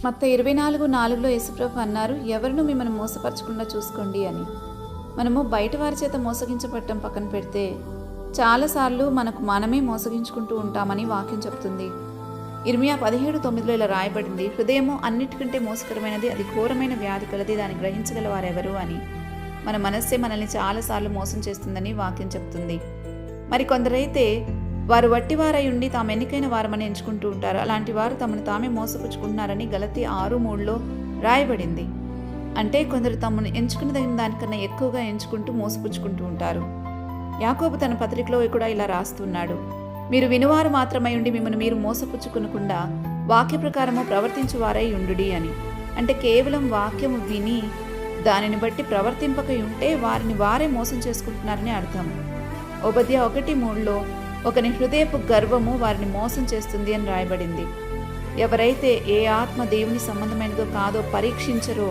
మత్తయి 24:4లో యేసుప్రభు అన్నారు, ఎవరినూ మిమ్మల్ని మోసపరచకుండా చూసుకోండి అని. మనము బయట వారి చేత మోసగించబడటం పక్కన పెడితే చాలాసార్లు మనమే మోసగించుకుంటూ ఉంటామని వాక్యం చెప్తుంది. ఇర్మియా 17:9లో ఇలా రాయబడింది, హృదయము అన్నిటికంటే మోసకరమైనది, అది ఘోరమైన వ్యాధి కలది, దాన్ని గ్రహించగల వారెవరు అని. మన మనస్సే మనల్ని చాలాసార్లు మోసం చేస్తుందని వాక్యం చెప్తుంది. మరి కొందరైతే వారు వట్టివారై ఉండి తాము ఎన్నికైన వారమని ఎంచుకుంటూ ఉంటారు. అలాంటి వారు తమను తామే మోసపుచ్చుకుంటున్నారని గలతీ 6:3లో రాయబడింది. అంటే కొందరు తమను ఎంచుకున్న దానికన్నా ఎక్కువగా ఎంచుకుంటూ మోసపుచ్చుకుంటూ ఉంటారు. యాకోబు తన పత్రికలో కూడా ఇలా రాస్తున్నాడు, మీరు వినువారు మాత్రమై ఉండి మిమ్మల్ని మీరు మోసపుచ్చుకునకుండా వాక్య ప్రకారము ప్రవర్తించువారై ఉండుడి అని. అంటే కేవలం వాక్యము విని దానిని బట్టి ప్రవర్తింపక ఉంటే వారిని వారే మోసం చేసుకుంటున్నారని అర్థం. ఓబద్య 1:3లో ఒకని హృదయపు గర్వము వారిని మోసం చేస్తుంది అని రాయబడింది. ఎవరైతే ఏ ఆత్మ దేవుని సంబంధమైనదో కాదో పరీక్షించరో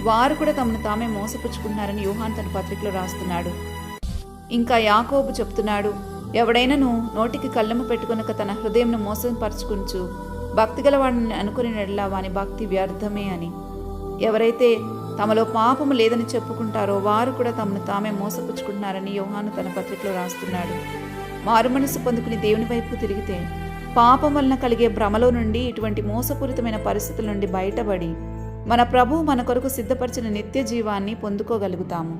వారు కూడా తమను తామే మోసపుచ్చుకుంటున్నారని యోహాను తన పత్రికలో రాస్తున్నాడు. ఇంకా యాకోబు చెప్తున్నాడు, ఎవడైనాను నోటికి కళ్ళెము పెట్టుకొనక తన హృదయంను మోసం పరుచుకుంచు భక్తిగల వాడిని అనుకుని నెడలా వాని భక్తి వ్యర్థమే అని. ఎవరైతే తమలో పాపము లేదని చెప్పుకుంటారో వారు కూడా తమను తామే మోసపుచ్చుకుంటున్నారని యోహాను తన పత్రికలో రాస్తున్నాడు. మారుమనసు పొందుకుని దేవుని వైపు తిరిగితే పాపం వలన కలిగే భ్రమలో నుండి ఇటువంటి మోసపూరితమైన పరిస్థితుల నుండి బయటపడి మన ప్రభువు మన కొరకు సిద్ధపరిచిన నిత్య జీవాన్ని పొందుకోగలుగుతాము.